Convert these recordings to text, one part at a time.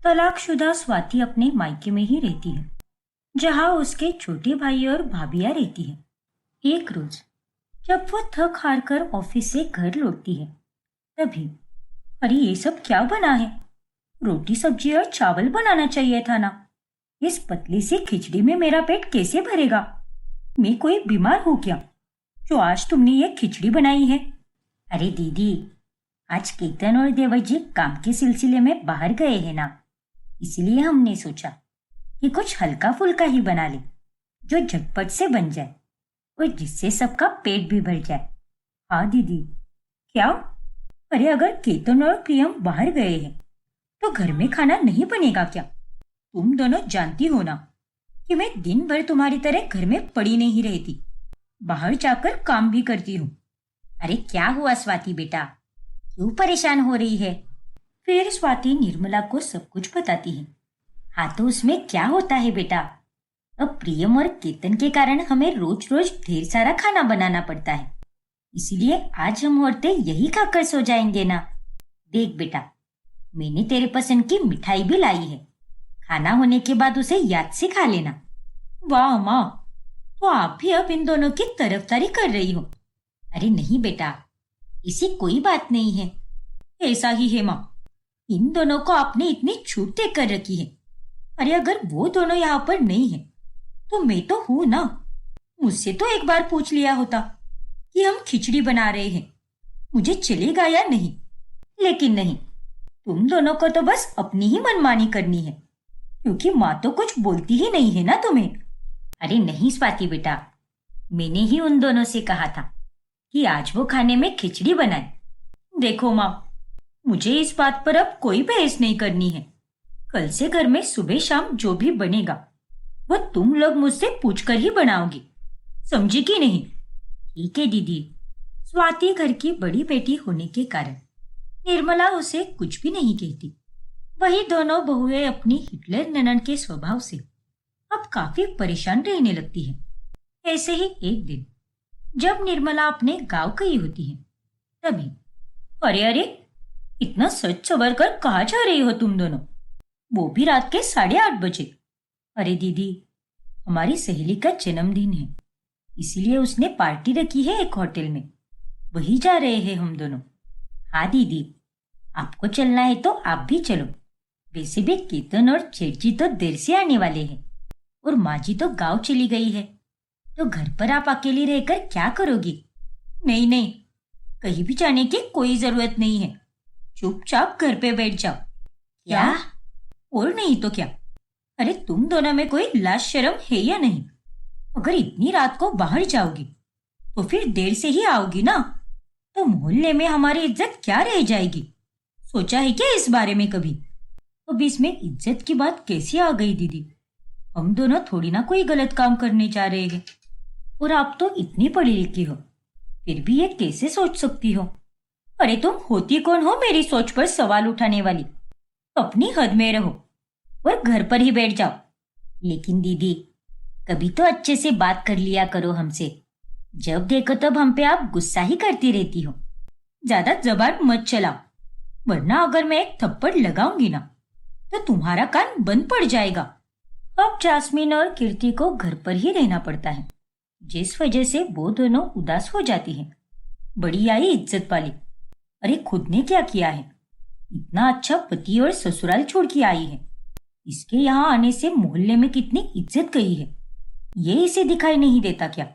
तलाकशुदा स्वाति अपने मायके में ही रहती है, जहाँ उसके छोटे भाई और भाभियाँ रहती है। एक रोज जब वो थक हार कर ऑफिस से घर लौटती है, तभी अरे ये सब क्या बना है? रोटी सब्जी और चावल बनाना चाहिए था ना। इस पतली सी खिचड़ी में मेरा पेट कैसे भरेगा? मैं कोई बीमार हूँ क्या जो आज तुमने ये खिचड़ी बनाई है? अरे दीदी, आज केतन और देवर जी काम के सिलसिले में बाहर गए हैं ना, इसलिए हमने सोचा कि कुछ हल्का फुल्का ही बना ले, जो झटपट से बन जाए और जिससे सबका पेट भी भर जाए। हाँ दीदी। क्या? अरे अगर केतन और प्रियम बाहर गए हैं तो घर में खाना नहीं बनेगा क्या? तुम दोनों जानती हो ना कि मैं दिन भर तुम्हारी तरह घर में पड़ी नहीं रहती, बाहर जाकर काम भी करती हूँ। अरे क्या हुआ स्वाति बेटा, क्यों परेशान हो रही है? फिर स्वाति निर्मला को सब कुछ बताती है। हाँ तो उसमें क्या होता है बेटा, अब प्रियम और केतन के कारण हमें रोज रोज ढेर सारा खाना बनाना पड़ता है, इसलिए आज हम औरतें यही खाकर सो जाएंगे ना। देख बेटा, मैंने तेरे पसंद की मिठाई भी लाई है, खाना होने के बाद उसे याद से खा लेना। वाह माँ, तो आप भी अब इन दोनों की तरफदारी कर रही हो? अरे नहीं बेटा, इसी कोई बात नहीं है, ऐसा ही है माँ। इन दोनों को आपने इतनी छूट दे कर रखी है। अरे अगर वो दोनों यहाँ पर नहीं है तो मैं तो हूं ना। मुझसे तो एक बार पूछ लिया होता कि हम खिचड़ी बना रहे हैं, मुझे चलेगा या नहीं। लेकिन नहीं, तुम दोनों को तो बस अपनी ही मनमानी करनी है, क्योंकि माँ तो कुछ बोलती ही नहीं है ना तुम्हें। अरे नहीं स्वाति बेटा, मैंने ही उन दोनों से कहा था कि आज वो खाने में खिचड़ी बनाए। देखो माँ, मुझे इस बात पर अब कोई बहस नहीं करनी है। कल से घर में सुबह शाम जो भी बनेगा वो तुम लोग मुझसे पूछकर ही बनाओगी, समझी कि नहीं? ठीक है दीदी। स्वाति घर की बड़ी बेटी होने के कारण निर्मला उसे कुछ भी नहीं कहती। वही दोनों बहुएं अपनी हिटलर ननद के स्वभाव से अब काफी परेशान रहने लगती हैं। ऐसे ही एक दिन जब निर्मला अपने गांव गई होती है, तभी अरे अरे, इतना सच सवर कर कहाँ जा रही हो तुम दोनों, वो भी रात के 8:30 बजे? अरे दीदी, हमारी सहेली का जन्मदिन है, इसीलिए उसने पार्टी रखी है एक होटल में, वही जा रहे हैं हम दोनों। हाँ दीदी, आपको चलना है तो आप भी चलो। वैसे भी केतन और जेठ जी तो देर से आने वाले हैं और माँ जी तो गाँव चली गई है, तो घर पर आप अकेली रहकर क्या करोगी? नहीं नहीं, कहीं भी जाने की कोई जरूरत नहीं है, चुपचाप घर पे बैठ जाओ। क्या? और नहीं तो क्या। अरे तुम दोनों में कोई लाज शर्म है या नहीं? अगर इतनी रात को बाहर जाओगी तो फिर देर से ही आओगी ना, तो मोहल्ले में हमारी इज्जत क्या रह जाएगी? सोचा है क्या इस बारे में कभी? अब इसमें इज्जत की बात कैसी आ गई दीदी? हम दोनों थोड़ी ना कोई गलत काम करने जा रहे हैं, और आप तो इतनी पढ़ी लिखी हो, फिर भी ये कैसे सोच सकती हो? अरे तुम होती कौन हो मेरी सोच पर सवाल उठाने वाली? अपनी हद में रहो और घर पर ही बैठ जाओ। लेकिन दीदी, कभी तो अच्छे से बात कर लिया करो हमसे, जब देखो तब हम पे आप गुस्सा ही करती रहती हो। ज्यादा जबान मत चलाओ, वरना अगर मैं एक थप्पड़ लगाऊंगी ना तो तुम्हारा कान बंद पड़ जाएगा। अब जास्मीन और कीर्ति को घर पर ही रहना पड़ता है, जिस वजह से वो दोनों उदास हो जाती हैं। बड़ी आई इज्जत वाली। अरे खुद ने क्या किया है? इतना अच्छा पति और ससुराल छोड़ के आई है, इसके यहाँ आने से मोहल्ले में कितनी इज्जत गई है, ये इसे दिखाई नहीं देता क्या?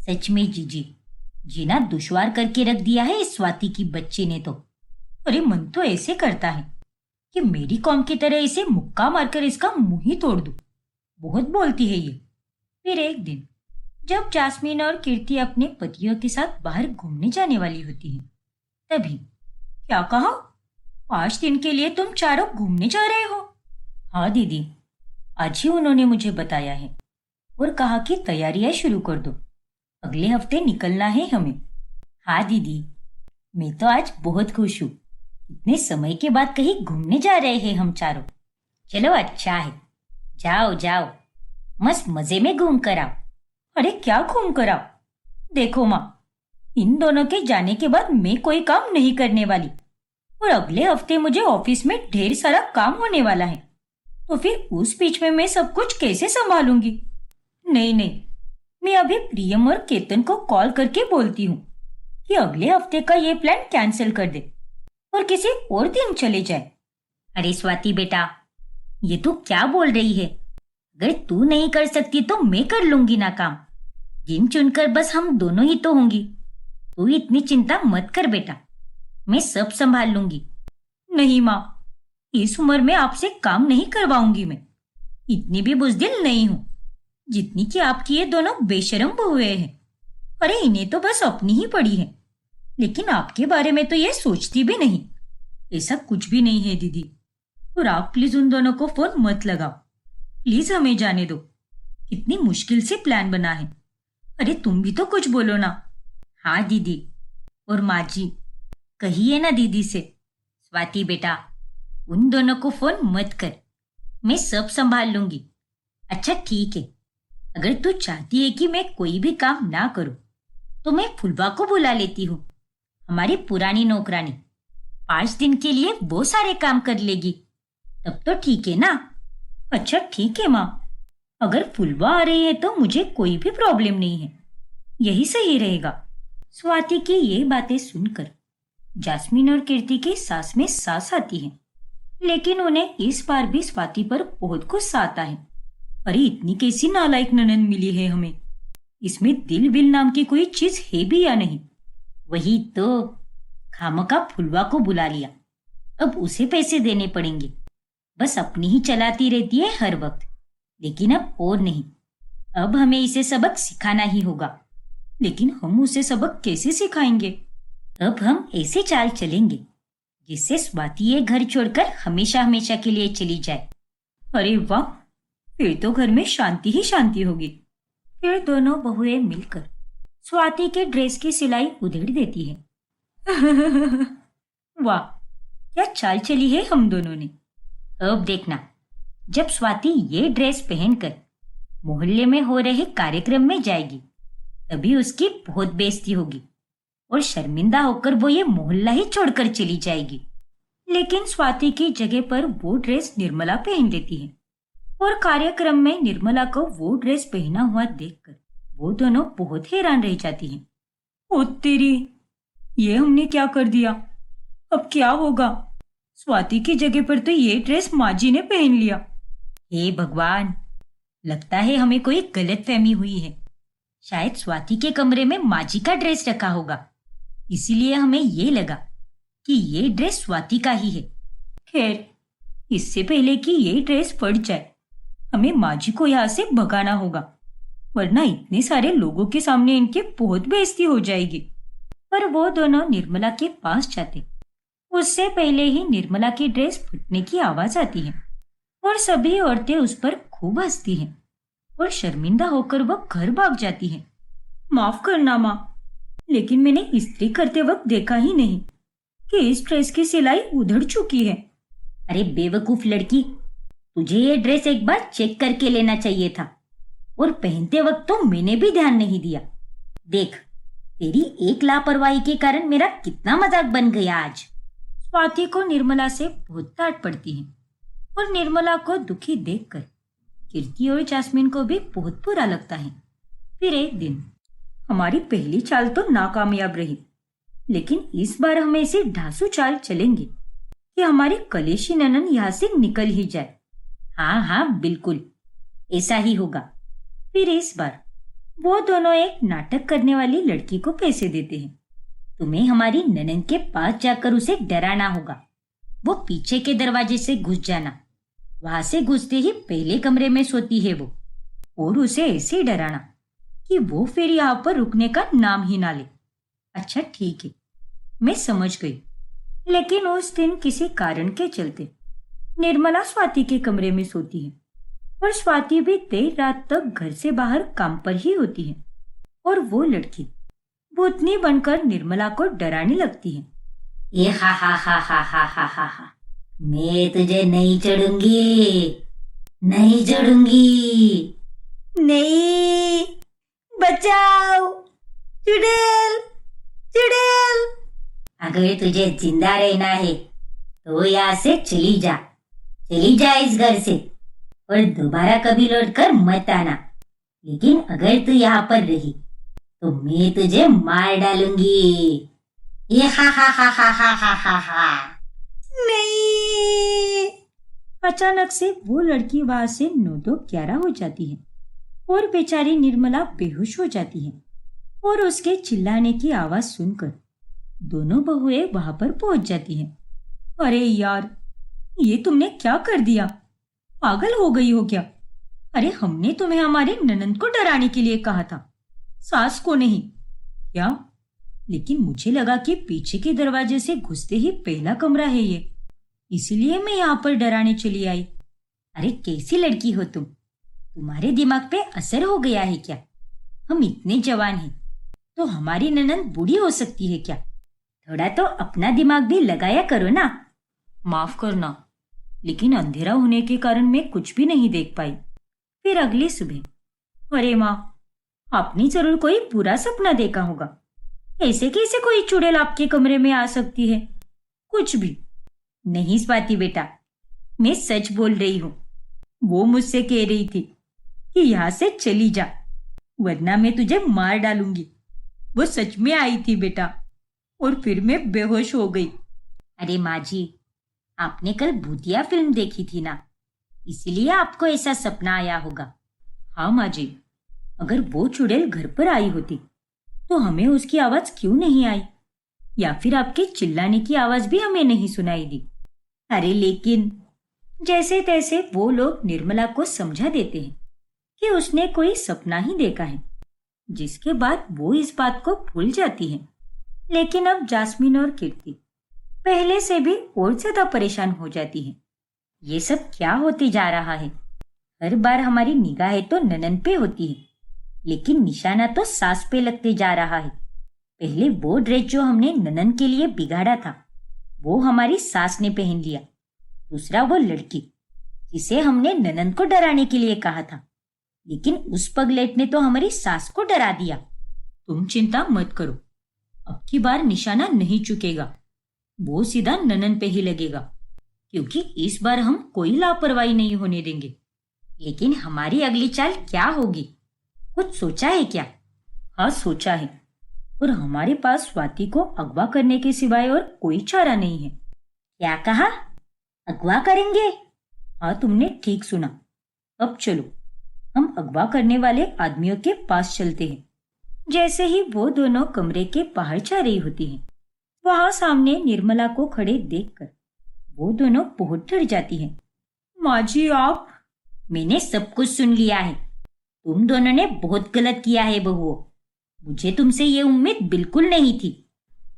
सच में जीजी, जीना दुश्वार करके रख दिया है इस स्वाति की बच्चे ने तो। अरे मन तो ऐसे करता है कि मेरी कौम की तरह इसे मुक्का मारकर इसका मुंह ही तोड़ दूं। बहुत बोलती है ये। फिर एक दिन जब जास्मीन और कीर्ति अपने पतियों के साथ बाहर घूमने जाने वाली होती हैं, तभी क्या कहा? 5 दिन के लिए तुम चारों घूमने जा रहे हो? हाँ दीदी, आज ही उन्होंने मुझे बताया है और कहा कि तैयारियां शुरू कर दो, अगले हफ्ते निकलना है हमें। हाँ दीदी, मैं तो आज बहुत खुश हूँ, इतने समय के बाद कहीं घूमने जा रहे हैं हम चारों। चलो अच्छा है, जाओ जाओ, मस्त मजे में घूम कर आओ। अरे क्या घूम कर आओ? देखो माँ, इन दोनों के जाने के बाद मैं कोई काम नहीं करने वाली, और अगले हफ्ते मुझे ऑफिस में ढेर सारा काम होने वाला है, तो फिर उस बीच में मैं सब कुछ कैसे संभालूंगी? नहीं नहीं, मैं अभी प्रियम और केतन को कॉल करके बोलती हूँ कि अगले हफ्ते का ये प्लान कैंसिल कर दे और किसी और दिन चले जाए। अरे स्वाति बेटा, ये तू क्या बोल रही है? अगर तू नहीं कर सकती तो मैं कर लूंगी ना काम। गिन चुनकर बस हम दोनों ही तो होंगी। तू इतनी चिंता मत कर बेटा, मैं सब संभाल लूंगी। नहीं माँ, इस उम्र में आपसे काम नहीं करवाऊंगी मैं। इतनी भी बुज़दिल नहीं हूँ जितनी कि आपकी ये दोनों बेशरम बहुएं हैं। अरे इन्हें तो बस अपनी ही पड़ी है, लेकिन आपके बारे में तो ये सोचती भी नहीं। ऐसा कुछ भी नहीं है दीदी, और आप प्लीज उन दोनों को फोन मत लगाओ। प्लीज हमें जाने दो, कितनी मुश्किल से प्लान बना है। अरे तुम भी तो कुछ बोलो ना। हाँ दीदी, और माँ जी, कहिए ना दीदी से। स्वाति बेटा, उन दोनों को फोन मत कर, मैं सब संभाल लूंगी। अच्छा ठीक है, अगर तू चाहती है कि मैं कोई भी काम ना करूं तो मैं फुलवा को बुला लेती हूँ, हमारी पुरानी नौकरानी। 5 दिन के लिए वो सारे काम कर लेगी, तब तो ठीक है ना? अच्छा ठीक है माँ, अगर फुलवा आ रही है तो मुझे कोई भी प्रॉब्लम नहीं है, यही सही रहेगा। स्वाति की ये बातें सुनकर जास्मीन और कीर्ति की सांस में सांस आती है, लेकिन उन्हें इस बार भी स्वाति पर बहुत गुस्सा आता है। अरे इतनी कैसी नालायक ननद मिली है हमें, इसमें दिल विल नाम की कोई चीज है भी या नहीं? वही तो, खामखा फुलवा को बुला लिया, अब उसे पैसे देने पड़ेंगे। बस अपनी ही चलाती रहती है हर वक्त, लेकिन अब और नहीं। अब हमें इसे सबक सिखाना ही होगा, लेकिन हम उसे सबक कैसे सिखाएंगे? अब हम ऐसे चाल चलेंगे जिससे स्वाति ये घर छोड़कर हमेशा हमेशा के लिए चली जाए। अरे वाह, फिर तो घर में शांति ही शांति होगी। फिर दोनों बहुएं मिलकर स्वाति के ड्रेस की सिलाई उधेड़ देती है। वाह, क्या चाल चली है हम दोनों ने। अब देखना, जब स्वाति ये ड्रेस पहनकर मोहल्ले में हो रहे कार्यक्रम में जाएगी, तभी उसकी बहुत बेइज्जती होगी और शर्मिंदा होकर वो ये मोहल्ला ही छोड़कर चली जाएगी। लेकिन स्वाति की जगह पर वो ड्रेस निर्मला पहन लेती है, और कार्यक्रम में निर्मला को वो ड्रेस पहना हुआ देखकर वो दोनों बहुत हैरान रह जाती हैं। ओ तेरी, ये हमने क्या कर दिया? अब क्या होगा? स्वाति की जगह पर तो ये ड्रेस माँ जी ने पहन लिया। हे भगवान, लगता है हमें कोई गलतफहमी हुई है। शायद स्वाति के कमरे में माँ जी का ड्रेस रखा होगा, इसीलिए हमें ये लगा कि ये ड्रेस स्वाति का ही है। खैर, इससे पहले कि ये ड्रेस फट जाए, हमें माँ जी को यहाँ से भगाना होगा, वरना इतने सारे लोगों के सामने इनके बहुत बेइज्जती हो जाएगी। पर वो दोनों निर्मला के पास जाते उससे पहले ही निर्मला की ड्रेस फटने की आवाज आती है, और सभी औरतें उस पर खूब हंसती हैं, और शर्मिंदा होकर वह घर भाग जाती है। माफ करना माँ, लेकिन मैंने इस्त्री करते वक्त देखा ही नहीं कि इस ड्रेस की सिलाई उधड़ चुकी है। अरे बेवकूफ लड़की, तुझे ये ड्रेस एक बार चेक करके लेना चाहिए था, और पहनते वक्त तो मैंने भी ध्यान नहीं दिया। देख, तेरी एक लापरवाही के कारण मेरा कितना मजाक बन गया आज। स्वाति को निर्मला से बहुत डांट पड़ती है, और निर्मला को दुखी देखकर कीर्ति और जास्मीन को भी बहुत बुरा लगता है। फिर एक दिन हमारी पहली चाल तो नाकामयाब रही, लेकिन इस बार हम ऐसी ढांसू चाल चलेंगे कि हमारी कलेशी ननन यहाँ से निकल ही जाए। हाँ हाँ बिल्कुल, ऐसा ही होगा। फिर इस बार वो दोनों एक नाटक करने वाली लड़की को पैसे देते हैं। तुम्हें हमारी ननन के पास जाकर उसे डराना होगा। वो पीछे के दरवाजे से घुस जाना, वहां से घुसते ही पहले कमरे में सोती है वो, और उसे ऐसे डराना कि वो फिर यहाँ पर रुकने का नाम ही ना ले। अच्छा ठीक है, मैं समझ गई। लेकिन उस दिन किसी कारण के चलते निर्मला स्वाति के कमरे में सोती है, और स्वाति भी देर रात तक घर से बाहर काम पर ही होती है, और वो लड़की भूतनी बनकर निर्मला को डराने लगती है। ये हा हा हा हा हा हा हा हा, मैं तुझे नहीं छोड़ूंगी, नहीं छोड़ूंगी, नहीं, बचाओ, चुड़ैल, चुड़ैल। अगर तुझे जिंदा रहना है तो यहाँ से चली जा इस घर से, और दोबारा कभी लौटकर मत आना। लेकिन अगर तू यहाँ पर रही तो मैं तुझे मार डालूंगी। ये हा। नहीं। अचानक से वो लड़की वहां से 9-11 हो जाती है और बेचारी निर्मला बेहोश हो जाती है। और उसके चिल्लाने की आवाज सुनकर दोनों बहुएं वहां पर पहुंच जाती हैं। अरे यार, ये तुमने क्या कर दिया? पागल हो गई हो क्या? अरे हमने तुम्हें हमारे ननंद को डराने के लिए कहा था, सास को नहीं। क्या? लेकिन मुझे लगा कि पीछे के दरवाजे से घुसते ही पहला कमरा है ये, इसीलिए मैं यहाँ पर डराने चली आई। अरे कैसी लड़की हो तुम? तुम्हारे दिमाग पे असर हो गया है क्या? हम इतने जवान हैं तो हमारी ननंद बूढ़ी हो सकती है क्या? थोड़ा तो अपना दिमाग भी लगाया करो ना। माफ करना, लेकिन अंधेरा होने के कारण मैं कुछ भी नहीं देख पाई। फिर अगली सुबह, अरे माँ, आपने जरूर कोई बुरा सपना देखा होगा। ऐसे कैसे कोई चुड़ैल आपके कमरे में आ सकती है? कुछ भी नहीं स्वाति बेटा, मैं सच बोल रही हूँ। वो मुझसे कह रही थी कि यहाँ से चली जा, वरना मैं तुझे मार डालूंगी। वो सच में आई थी बेटा, और फिर मैं बेहोश हो गई। अरे माँ जी, आपने कल भूतिया फिल्म देखी थी ना, इसलिए आपको ऐसा सपना आया होगा। हाँ माँ जी, अगर वो चुड़ैल घर पर आई होती तो हमें उसकी आवाज क्यों नहीं आई, या फिर आपके चिल्लाने की आवाज भी हमें नहीं सुनाई दी। अरे लेकिन जैसे तैसे वो लोग निर्मला को समझा देते हैं कि उसने कोई सपना ही देखा है, जिसके बाद वो इस बात को भूल जाती है। लेकिन अब जास्मीन और कीर्ति पहले से भी और ज्यादा परेशान हो जाती है। ये सब क्या होते जा रहा है? हर बार हमारी निगाहें तो ननन पे होती है, लेकिन निशाना तो सास पे लगते जा रहा है। पहले वो ड्रेस जो हमने ननन के लिए बिगाड़ा था, वो हमारी सास ने पहन लिया। दूसरा वो लड़की जिसे हमने ननन को डराने के लिए कहा था, लेकिन उस पगलेट ने तो हमारी सास को डरा दिया। तुम चिंता मत करो, अब की बार निशाना नहीं चुकेगा, वो सीधा ननन पे ही लगेगा, क्योंकि इस बार हम कोई लापरवाही नहीं होने देंगे। लेकिन हमारी अगली चाल क्या होगी? कुछ सोचा है क्या? हाँ सोचा है, और हमारे पास स्वाति को अगवा करने के सिवाय और कोई चारा नहीं है। क्या कहा? अगवा करेंगे? हाँ तुमने ठीक सुना। अब चलो, हम अगवा करने वाले आदमियों के पास चलते हैं। जैसे ही वो दोनों कमरे के बाहर जा रही होती हैं, वहां सामने निर्मला को खड़े देखकर वो दोनों बहुत डर जाती हैं। माँ जी आप? मैंने सब कुछ सुन लिया है। तुम दोनों ने बहुत गलत किया है बहुओं, मुझे तुमसे ये उम्मीद बिल्कुल नहीं थी।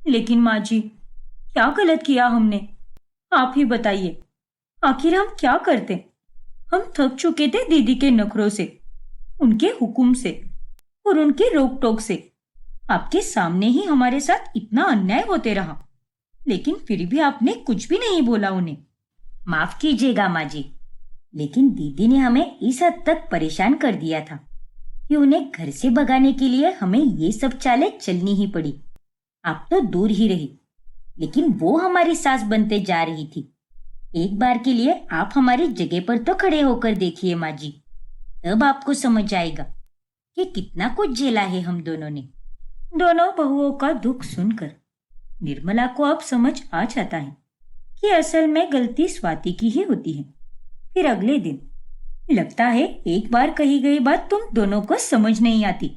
लेकिन माँ जी, क्या गलत किया हमने? आप ही बताइए, आखिर हम क्या करते? हम थक चुके थे दीदी के नखरों से, उनके हुक्म से और उनकी रोक टोक से। आपके सामने ही हमारे साथ इतना अन्याय होते रहा, लेकिन फिर भी आपने कुछ भी नहीं बोला उन्हें। माफ कीजिएगा माँ जी, लेकिन दीदी ने हमें इस हद तक परेशान कर दिया था कि उन्हें घर से भगाने के लिए हमें ये सब चालें चलनी ही पड़ी। आप तो दूर ही रही, लेकिन वो हमारी सास बनते जा रही थी। एक बार के लिए आप हमारी जगह पर तो खड़े होकर देखिए माँ जी, तब आपको समझ आएगा कि कितना कुछ झेला है हम दोनों ने। दोनों बहुओं का दुख सुनकर निर्मला को अब समझ आ जाता है कि असल में गलती स्वाति की ही होती है। फिर अगले दिन, लगता है एक बार कही गई बात तुम दोनों को समझ नहीं आती।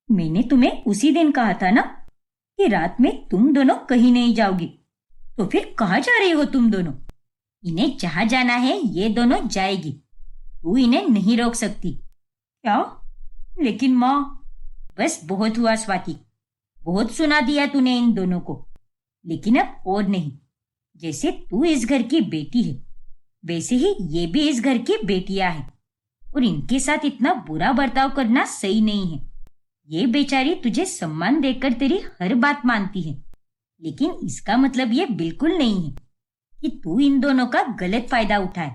मैंने तुम्हें उसी दिन कहा था ना कि रात में तुम दोनों कहीं नहीं जाओगी, तो फिर कहाँ जा रही हो तुम दोनों? इन्हें जहां जाना है ये दोनों जाएगी, तू इन्हें नहीं रोक सकती। क्या? लेकिन माँ। बस बहुत हुआ स्वाति, बहुत सुना दिया तूने इन दोनों को, लेकिन अब और नहीं। जैसे तू इस घर की बेटी है, वैसे ही ये भी इस घर की बेटियां हैं, और इनके साथ इतना बुरा बर्ताव करना सही नहीं है। ये बेचारी तुझे सम्मान देकर तेरी हर बात मानती है, लेकिन इसका मतलब ये बिल्कुल नहीं है कि तू इन दोनों का गलत फायदा उठाए।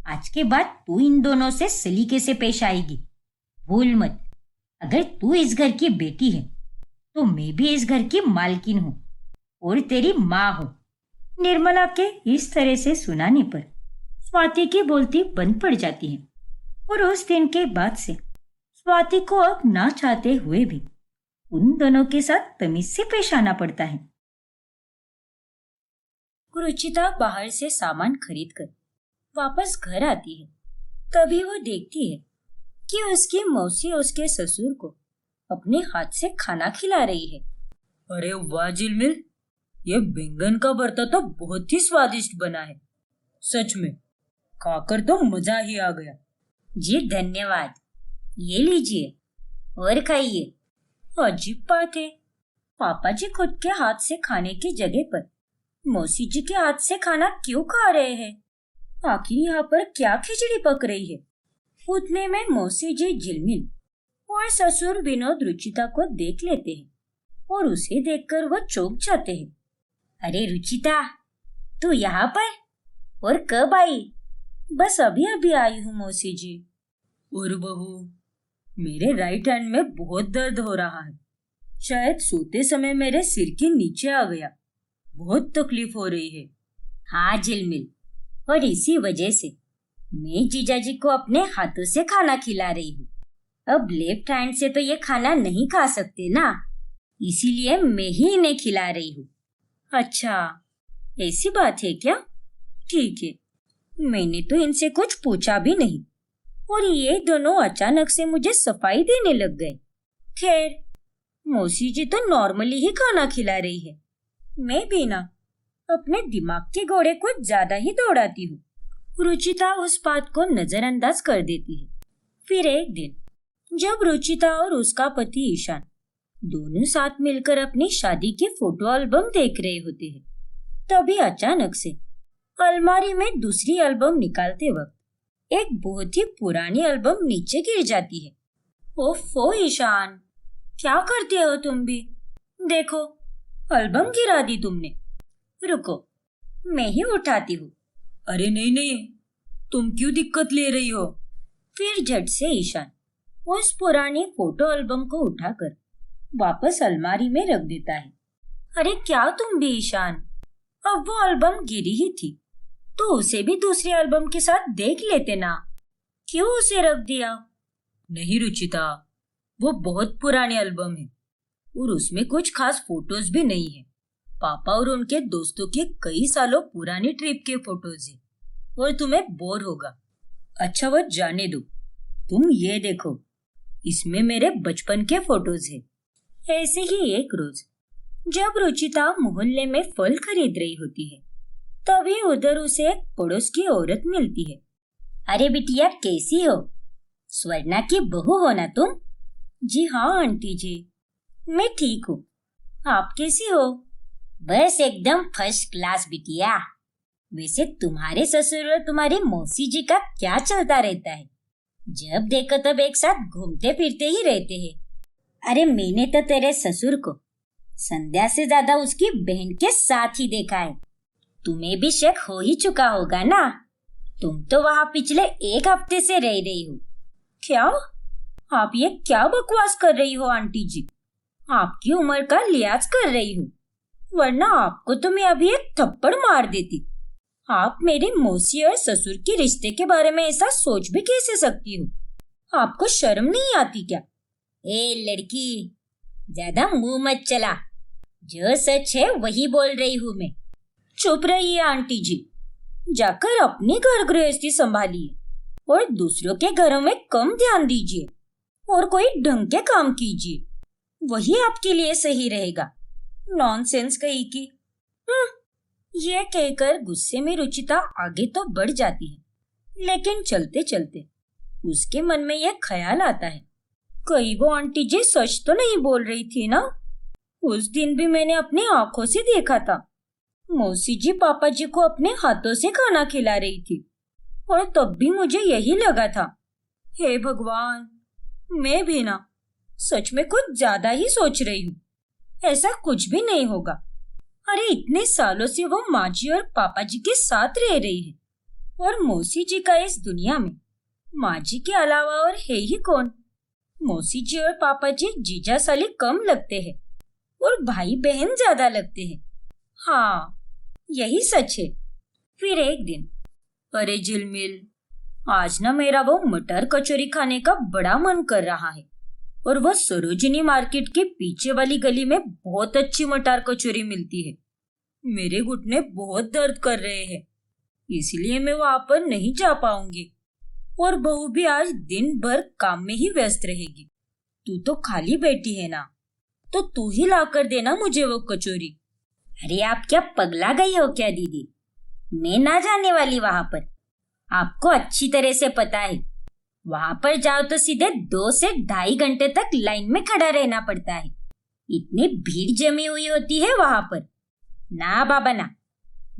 आज के बाद तू इन दोनों से सलीके से पेश आएगी। भूल मत, अगर तू इस घर की बेटी है तो मैं भी इस घर की मालकिन हूँ और तेरी माँ हूँ। निर्मला के इस तरह से सुनाने पर स्वाति की बोलती बंद पड़ जाती है और उस दिन के बाद से स्वाति को अब ना चाहते हुए भी उन दोनों के साथ तमीज से पेश आना पड़ता है। रुचिता बाहर से सामान खरीद कर वापस घर आती है। तभी वो देखती है कि उसकी मौसी उसके ससुर को अपने हाथ से खाना खिला रही है। अरे वाह झिलमिल, ये बैंगन का भरता तो बहुत ही स्वादिष्ट बना है। सच में खाकर तो मजा ही आ गया। जी धन्यवाद, ये लीजिए और खाइए। अजीब बात है, पापा जी खुद के हाथ से खाने की जगह पर मौसी जी के हाथ से खाना क्यों खा रहे हैं? आखिर यहाँ पर क्या खिचड़ी पक रही है? उतने में मौसी जी झिलमिल और ससुर विनोद रुचिता को देख लेते हैं और उसे देखकर वो चौंक जाते हैं। अरे रुचिता, तू यहाँ पर? और कब आई? बस अभी अभी आई हूँ मौसी जी। और बहू, मेरे राइट हैंड में बहुत दर्द हो रहा है। शायद सोते समय मेरे सिर के नीचे आ गया। बहुत तकलीफ हो रही है। हाँ झिलमिल, और इसी वजह से मैं जीजाजी को अपने हाथों से खाना खिला रही हूँ। अब लेफ्ट हैंड से तो ये खाना नहीं खा सकते ना, इसीलिए मैं ही इन्हें खिला रही हूँ। अच्छा, ऐसी बात है क्या? ठीक है, मैंने तो इनसे कुछ पूछा भी नहीं और ये दोनों अचानक से मुझे सफाई देने लग गए। खैर, मौसी जी तो नॉर्मली ही खाना खिला रही है। मैं भी ना अपने दिमाग के घोड़े को ज्यादा ही दौड़ाती हूँ। रुचिता उस बात को नजरअंदाज कर देती है। फिर एक दिन जब रुचिता और उसका पति ईशान दोनों साथ मिलकर अपनी शादी के फोटो एल्बम देख रहे होते हैं, तभी अचानक से अलमारी में दूसरी एल्बम निकालते वक्त एक बहुत ही पुरानी एल्बम नीचे गिर जाती है। ओफो ईशान, क्या करते हो तुम भी? देखो, एल्बम गिरा दी तुमने। रुको, मैं ही उठाती हूँ। अरे नहीं नहीं, तुम क्यों दिक्कत ले रही हो? फिर झट से ईशान उस पुरानी फोटो एल्बम को उठाकर वापस अलमारी में रख देता है। अरे क्या तुम भी ईशान, अब वो एल्बम गिरी ही थी तो उसे भी दूसरी एल्बम के साथ देख लेते ना, क्यों उसे रख दिया? नहीं रुचिता, वो बहुत पुरानी एल्बम है और उसमें कुछ खास फोटोज भी नहीं है। पापा और उनके दोस्तों के कई सालों पुरानी ट्रिप के फोटोज है और तुम्हें बोर होगा। अच्छा वो जाने दो, तुम ये देखो, इसमें मेरे बचपन के फोटोज है। ऐसे ही एक रोज जब रुचिता मोहल्ले में फल खरीद रही होती है, तभी उधर उसे एक पड़ोस की औरत मिलती है। अरे बिटिया, कैसी हो? स्वर्णा की बहू हो ना तुम? जी हाँ आंटी जी, मैं ठीक हूँ। आप कैसी हो? बस एकदम फर्स्ट क्लास बिटिया। वैसे तुम्हारे ससुर और तुम्हारी मौसी जी का क्या चलता रहता है? जब देखो तब एक साथ घूमते फिरते ही रहते हैं। अरे मैंने तो तेरे ससुर को संध्या से ज्यादा उसकी बहन के साथ ही देखा है। तुम्हें भी शक हो ही चुका होगा ना, तुम तो वहाँ पिछले एक हफ्ते से रह रही हो। क्या? आप ये क्या बकवास कर रही हो आंटी जी? आपकी उम्र का लिहाज कर रही हूँ, वरना आपको तो मैं अभी एक थप्पड़ मार देती। आप मेरी मौसी और ससुर के रिश्ते के बारे में ऐसा सोच भी कैसे सकती हो? आपको शर्म नहीं आती क्या? ए लड़की, ज्यादा मुंह मत चला, जो सच है वही बोल रही हूँ मैं। चुप रहिए आंटी जी, जाकर अपनी घर गृहस्थी संभालिए और दूसरों के घरों में कम ध्यान दीजिए और कोई ढंग के काम कीजिए, वही आपके लिए सही रहेगा। नॉनसेंस कही की। यह कहकर गुस्से में रुचिता आगे तो बढ़ जाती है, लेकिन चलते चलते उसके मन में यह ख्याल आता है, कहीं वो आंटी जी सच तो नहीं बोल रही थी ना? उस दिन भी मैंने अपनी आंखों से देखा था, मौसी जी पापा जी को अपने हाथों से खाना खिला रही थी और तब भी मुझे यही लगा था। हे भगवान, मैं भी ना सच में कुछ ज्यादा ही सोच रही हूँ। ऐसा कुछ भी नहीं होगा। अरे इतने सालों से वो माँ जी और पापा जी के साथ रह रही है और मौसी जी का इस दुनिया में माँ जी के अलावा और है ही कौन? मौसी जी और पापा जी जीजा साली कम लगते हैं और भाई बहन ज्यादा लगते हैं। हाँ, यही सच है। फिर एक दिन, अरे झिलमिल, आज ना मेरा वो मटर कचौरी खाने का बड़ा मन कर रहा है और वो सरोजिनी मार्केट के पीछे वाली गली में बहुत अच्छी मटर कचौरी मिलती है। मेरे घुटने बहुत दर्द कर रहे हैं, इसलिए मैं वहां पर नहीं जा पाऊंगी और बहू भी आज दिन भर काम में ही व्यस्त रहेगी। तू तो खाली बैठी है ना, तो तू ही ला कर देना मुझे वो कचौरी। अरे आप क्या पगला गई हो क्या दीदी? मैं ना जाने वाली वहां पर। आपको अच्छी तरह से पता है, वहां पर जाओ तो सीधे 2 से 2.5 घंटे तक लाइन में खड़ा रहना पड़ता है। इतनी भीड़ जमी हुई होती है वहां पर। ना बाबा ना,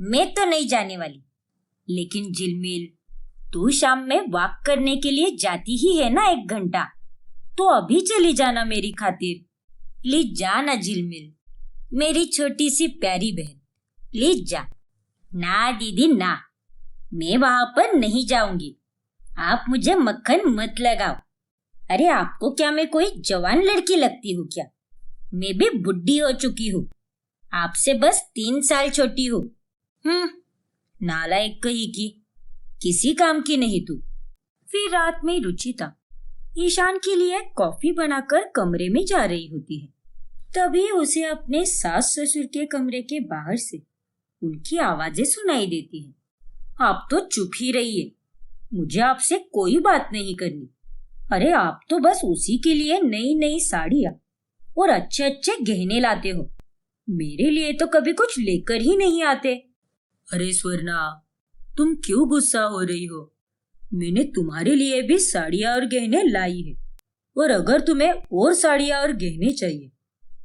मैं तो नहीं जाने वाली। लेकिन झिलमिल, तू शाम में वॉक करने के लिए जाती ही है ना 1 घंटा, तो अभी चली जाना मेरी खातिर। प्लीज जा ना झिलमिल, मेरी छोटी सी प्यारी बहन, प्लीज जा। ना दीदी ना, मैं वहां पर नहीं जाऊंगी। आप मुझे मक्खन मत लगाओ। अरे आपको क्या मैं कोई जवान लड़की लगती हूँ क्या? मैं भी बुढ़ी हो चुकी हूँ, आपसे बस 3 साल छोटी हूँ। नालायक कही की, किसी काम की नहीं तू। फिर रात में रुचिता ईशान के लिए कॉफी बनाकर कमरे में जा रही होती है। तभी उसे अपने सास ससुर के कमरे के बाहर से उनकी आवाजें सुनाई देती हैं। आप तो चुप ही रहिए, मुझे आपसे कोई बात नहीं करनी। अरे आप तो बस उसी के लिए नई नई साड़ियां और अच्छे अच्छे गहने लाते हो, मेरे लिए तो कभी कुछ लेकर ही नहीं आते। अरे स्वर्णा, तुम क्यों गुस्सा हो रही हो? मैंने तुम्हारे लिए भी साड़ियां और गहने लाई है, और अगर तुम्हें और साड़ियां और गहने चाहिए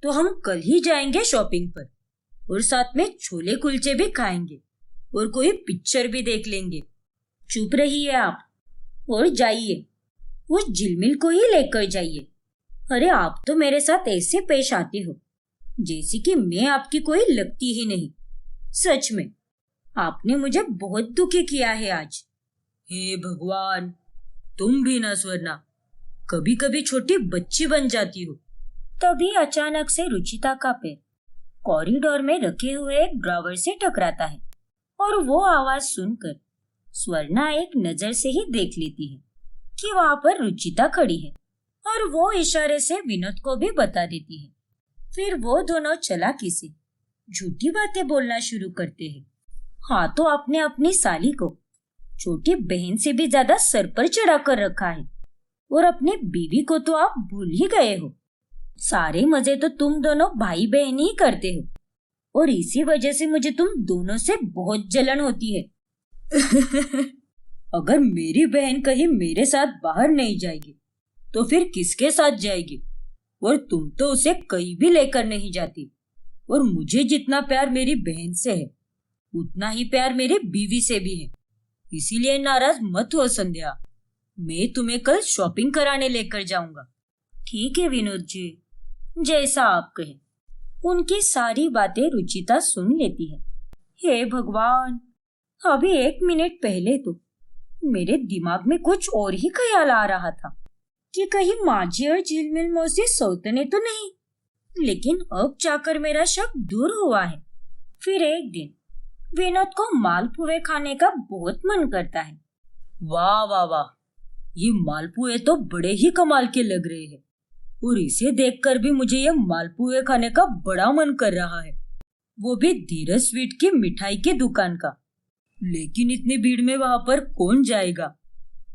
तो हम कल ही जाएंगे शॉपिंग पर, और साथ में छोले कुलचे भी खाएंगे और कोई पिक्चर भी देख लेंगे। चुप रहिए आप और जाइए, उस झिलमिल को ही लेकर जाइए। अरे आप तो मेरे साथ ऐसे पेश आते हो जैसे कि मैं आपकी कोई लगती ही नहीं। सच में आपने मुझे बहुत दुखी किया है आज। हे भगवान, तुम भी ना स्वर्णा, कभी कभी छोटी बच्ची बन जाती हो। तभी अचानक से रुचिता का पैर कॉरिडोर में रखे हुए एक ड्रॉवर से टकराता है और वो आवाज सुनकर स्वर्णा एक नजर से ही देख लेती है कि वहां पर रुचिता खड़ी है, और वो इशारे से विनोद को भी बता देती है। फिर वो दोनों चालाकी से झूठी बातें बोलना शुरू करते हैं। हाँ, तो आपने अपनी साली को छोटी बहन से भी ज्यादा सर पर चढ़ा कर रखा है, और अपनी बीवी को तो आप भूल ही गए हो। सारे मजे तो तुम दोनों भाई बहन ही करते हो, और इसी वजह से मुझे तुम दोनों से बहुत जलन होती है। अगर मेरी बहन कहीं मेरे साथ बाहर नहीं जाएगी तो फिर किसके साथ जाएगी? और तुम तो उसे कहीं भी लेकर नहीं जाती। और मुझे जितना प्यार मेरी बहन से है उतना ही प्यार मेरी बीवी से भी है। इसीलिए नाराज मत हो संध्या, मैं तुम्हें कल शॉपिंग कराने लेकर जाऊंगा। ठीक है विनोद जी, जैसा आप कहें। उनकी सारी बातें रुचिता सुन लेती है। हे भगवान, अभी 1 मिनट पहले तो मेरे दिमाग में कुछ और ही ख्याल आ रहा था कि कहीं माजी और झिलमिल मौसी सौतने तो नहीं, लेकिन अब जाकर मेरा शक दूर हुआ है। फिर एक दिन विनोद को मालपुए खाने का बहुत मन करता है। वाह वाह वाह, ये मालपुए तो बड़े ही कमाल के लग रहे हैं, और इसे देखकर भी मुझे ये मालपुए खाने का बड़ा मन कर रहा है, वो भी धीरज स्वीट की मिठाई की दुकान का। लेकिन इतनी भीड़ में वहां पर कौन जाएगा,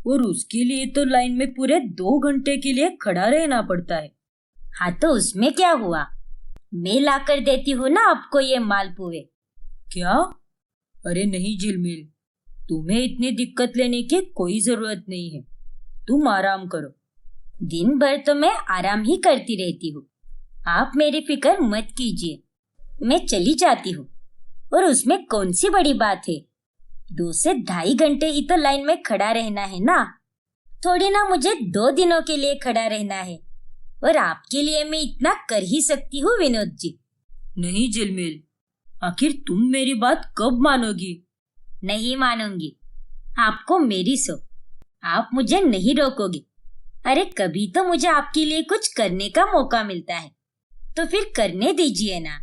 और उसके लिए तो लाइन में पूरे 2 घंटे के लिए खड़ा रहना पड़ता है। हाँ तो उसमें क्या हुआ, मैं ला कर देती हूँ ना आपको ये मालपुए। क्या? अरे नहीं झिलमिल, तुम्हें इतनी दिक्कत लेने की कोई जरूरत नहीं है, तुम आराम करो। दिन भर तो मैं आराम ही करती रहती हूँ, आप मेरी फिक्र मत कीजिए, मैं चली जाती हूँ। और उसमें कौन सी बड़ी बात है, 2 से 2.5 घंटे ही तो लाइन में खड़ा रहना है ना, थोड़ी ना मुझे 2 दिनों के लिए खड़ा रहना है। और आपके लिए मैं इतना कर ही सकती हूँ विनोद जी। नहीं झिलमिल, आखिर तुम मेरी बात कब मानोगी? नहीं मानूंगी, आपको मेरी सो, आप मुझे नहीं रोकोगे। अरे कभी तो मुझे आपके लिए कुछ करने का मौका मिलता है, तो फिर करने दीजिए ना।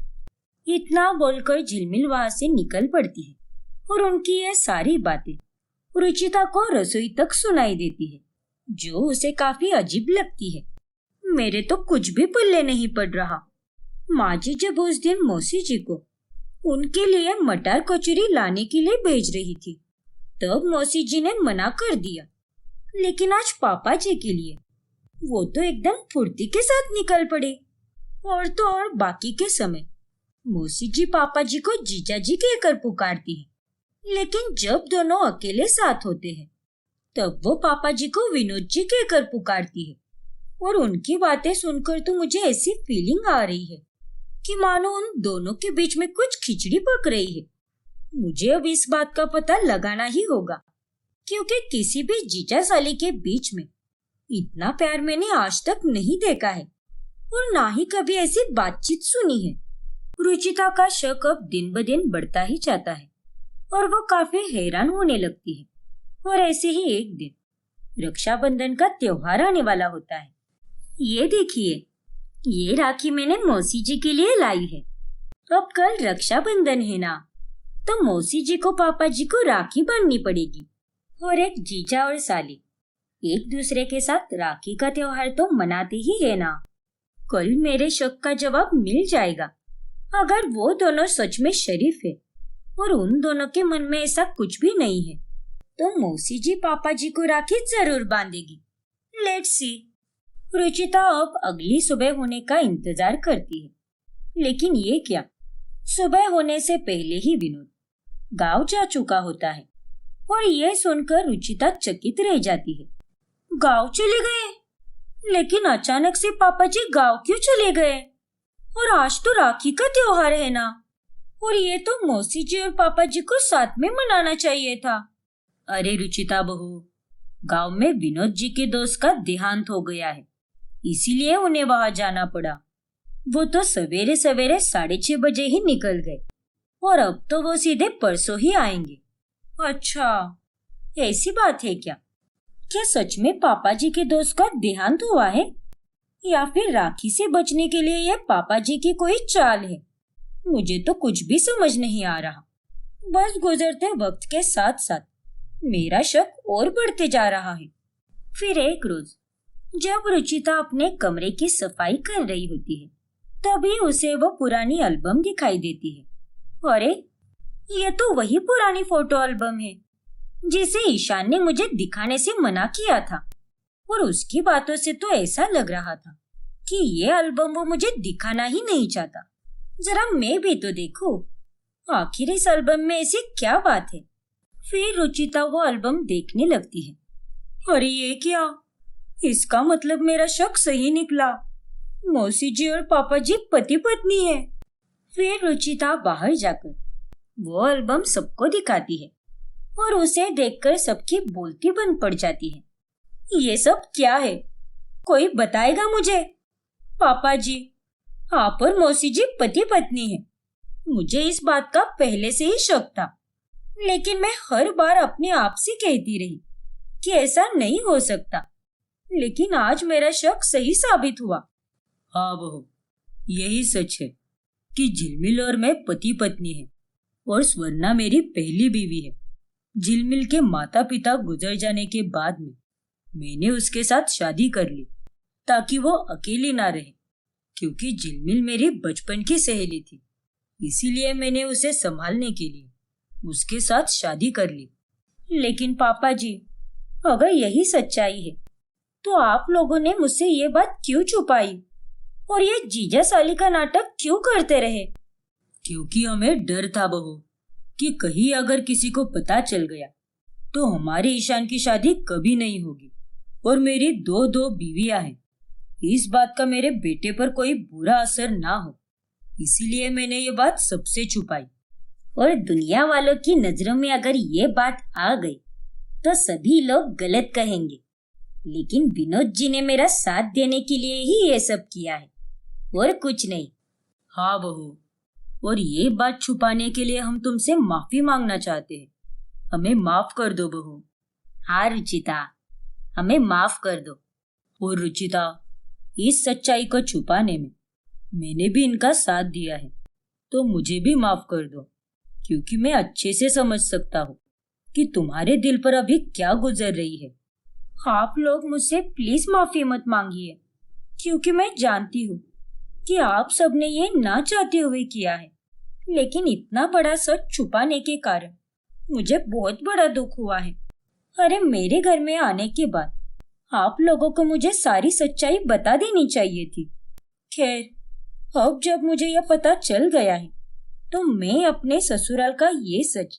इतना बोलकर झिलमिल वहां से निकल पड़ती है और उनकी ये सारी बातें रुचिता को रसोई तक सुनाई देती है, जो उसे काफी अजीब लगती है। मेरे तो कुछ भी पल्ले नहीं पड़ रहा। माँ जी जब उस दिन मौसी जी को उनके लिए मटर कचौरी लाने के लिए भेज रही थी, तब मौसी जी ने मना कर दिया, लेकिन आज पापा जी के लिए वो तो एकदम फुर्ती के साथ निकल पड़े। और तो और बाकी के समय मौसी जी पापा जी को जीजा जी कहकर पुकारती है, लेकिन जब दोनों अकेले साथ होते हैं तब वो पापा जी को विनोद जी कहकर पुकारती है। और उनकी बातें सुनकर तो मुझे ऐसी फीलिंग आ रही है कि मानो उन दोनों के बीच में कुछ खिचड़ी पक रही है। मुझे अब इस बात का पता लगाना ही होगा, क्योंकि किसी भी जीजा साली के बीच में इतना प्यार मैंने आज तक नहीं देखा है और ना ही कभी ऐसी बातचीत सुनी है। रुचिता का शक अब दिन ब दिन बढ़ता ही जाता है और वो काफी हैरान होने लगती है। और ऐसे ही एक दिन रक्षाबंधन का त्योहार आने वाला होता है। ये देखिए, ये राखी मैंने मौसी जी के लिए लाई है। अब कल रक्षाबंधन है ना, तो मौसी जी को पापा जी को राखी बांधनी पड़ेगी। और एक जीजा और साली एक दूसरे के साथ राखी का त्योहार तो मनाते ही है ना। कल मेरे शक का जवाब मिल जाएगा। अगर वो दोनों सच में शरीफ है और उन दोनों के मन में ऐसा कुछ भी नहीं है, तो मौसी जी पापा जी को राखी जरूर बांधेगी। Let's see. रुचिता अब अगली सुबह होने का इंतजार करती है, लेकिन ये क्या, सुबह होने से पहले ही विनोद गांव जा चुका होता है। और ये सुनकर रुचिता चकित रह जाती है। गांव चले गए? लेकिन अचानक से पापा जी गांव क्यों चले गए? और आज तो राखी का त्योहार है ना, और ये तो मौसी जी और पापा जी को साथ में मनाना चाहिए था। अरे रुचिता बहू, गांव में विनोद जी के दोस्त का देहांत हो गया है, इसीलिए उन्हें वहां जाना पड़ा। वो तो सवेरे सवेरे 6:30 बजे ही निकल गए और अब तो वो सीधे परसों ही आएंगे। अच्छा, ऐसी बात है क्या? क्या सच में पापा जी के दोस्त का देहांत हुआ है, या फिर राखी से बचने के लिए यह पापा जी की कोई चाल है? मुझे तो कुछ भी समझ नहीं आ रहा। बस गुजरते वक्त के साथ साथ मेरा शक और बढ़ते जा रहा है। फिर एक रोज जब रुचिता अपने कमरे की सफाई कर रही होती है, तभी उसे वो पुरानी एल्बम दिखाई देती है। अरे, ये तो वही पुरानी फोटो एल्बम है जिसे ईशान ने मुझे दिखाने से मना किया था। और उसकी बातों से तो ऐसा लग रहा था कि ये एल्बम वो मुझे दिखाना ही नहीं चाहता। जरा मैं भी तो देखूं, आखिर इस एल्बम में ऐसी क्या बात है। फिर रुचिता वो एल्बम देखने लगती है। अरे ये क्या, इसका मतलब मेरा शक सही निकला। मौसी जी और पापा जी पति पत्नी है। फिर रुचिता बाहर जाकर वो एल्बम सबको दिखाती है और उसे देखकर सबकी बोलती बंद पड़ जाती है। ये सब क्या है, कोई बताएगा मुझे? पापा जी, आप और मौसी जी पति पत्नी है। मुझे इस बात का पहले से ही शक था, लेकिन मैं हर बार अपने आप से कहती रही कि ऐसा नहीं हो सकता। लेकिन आज मेरा शक सही साबित हुआ। हाँ बहू, यही सच है कि झिलमिल और मैं पति पत्नी हैं और स्वर्णा मेरी पहली बीवी है। झिलमिल के माता पिता गुजर जाने के बाद में मैंने उसके साथ शादी कर ली ताकि वो अकेली ना रहे, क्योंकि झिलमिल मेरी बचपन की सहेली थी। इसीलिए मैंने उसे संभालने के लिए उसके साथ शादी कर ली। लेकिन पापा जी, अगर यही सच्चाई है तो आप लोगों ने मुझसे ये बात क्यों छुपाई और ये जीजा साली का नाटक क्यों करते रहे? क्योंकि हमें डर था बहू कि कहीं अगर किसी को पता चल गया तो हमारे ईशान की शादी कभी नहीं होगी और मेरी दो बीवियां हैं। इस बात का मेरे बेटे पर कोई बुरा असर ना हो, इसीलिए मैंने ये बात सबसे छुपाई। और दुनिया वालों की नजरों में अगर ये बात आ गई तो सभी लोग गलत कहेंगे, लेकिन विनोद जी ने मेरा साथ देने के लिए ही ये सब किया है और कुछ नहीं। हाँ बहू, और ये बात छुपाने के लिए हम तुमसे माफी मांगना चाहते हैं। हमें माफ कर दो बहू। हाँ रुचिता, हमें माफ कर दो। और रुचिता, इस सच्चाई को छुपाने में मैंने भी इनका साथ दिया है, तो मुझे भी माफ कर दो, क्योंकि मैं अच्छे से समझ सकता हूँ कि तुम्हारे दिल पर अभी क्या गुजर रही है। आप लोग मुझसे प्लीज माफी मत मांगिए, क्योंकि मैं जानती हूँ कि आप सबने ये ना चाहते हुए किया है, लेकिन इतना बड़ा सच छुपाने के कारण मुझे बहुत बड़ा दुख हुआ है। अरे मेरे घर में आने के बाद आप लोगों को मुझे सारी सच्चाई बता देनी चाहिए थी। खैर, अब जब मुझे यह पता चल गया है तो मैं अपने ससुराल का ये सच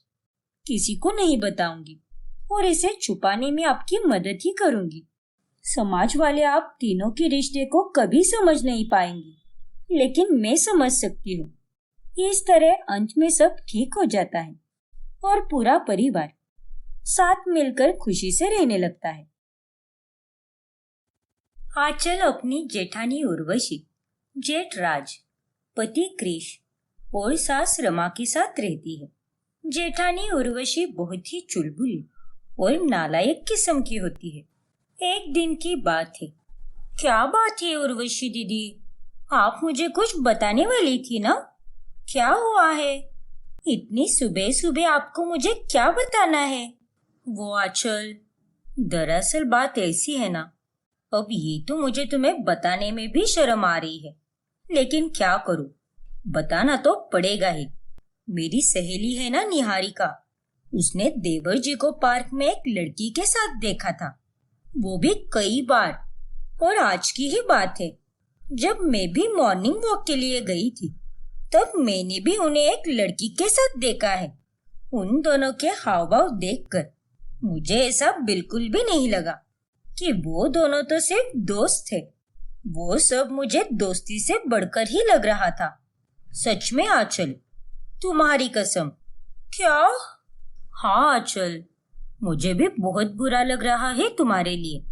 किसी को नहीं बताऊंगी और इसे छुपाने में आपकी मदद ही करूंगी। समाज वाले आप तीनों के रिश्ते को कभी समझ नहीं पाएंगे, लेकिन मैं समझ सकती हूँ। इस तरह अंत में सब ठीक हो जाता है और पूरा परिवार साथ मिलकर खुशी से रहने लगता है। आंचल अपनी जेठानी उर्वशी, जेठ राज, पति क्रिश और सास रमा के साथ रहती है। जेठानी उर्वशी बहुत ही चुलबुली और नालायक किस्म की होती है। एक दिन की बात है। क्या बात है उर्वशी दीदी? आप मुझे कुछ बताने वाली थी ना? क्या हुआ है? इतनी सुबह सुबह आपको मुझे क्या बताना है? वो आंचल, दरअसल बात ऐसी है ना, अब ये तो मुझे तुम्हें बताने में भी शर्म आ रही है, लेकिन क्या करूं, बताना तो पड़ेगा ही। मेरी सहेली है ना निहारिका, उसने देवर जी को पार्क में एक लड़की के साथ देखा था, वो भी कई बार। और आज की ही बात है, जब मैं भी मॉर्निंग वॉक के लिए गई थी तब मैंने भी उन्हें एक लड़की के साथ देखा है। उन दोनों के हाव भाव देखकर मुझे ऐसा बिल्कुल भी नहीं लगा कि वो दोनों तो सिर्फ दोस्त थे। वो सब मुझे दोस्ती से बढ़कर ही लग रहा था। सच में आंचल, तुम्हारी कसम। क्या? हाँ आंचल, मुझे भी बहुत बुरा लग रहा है तुम्हारे लिए।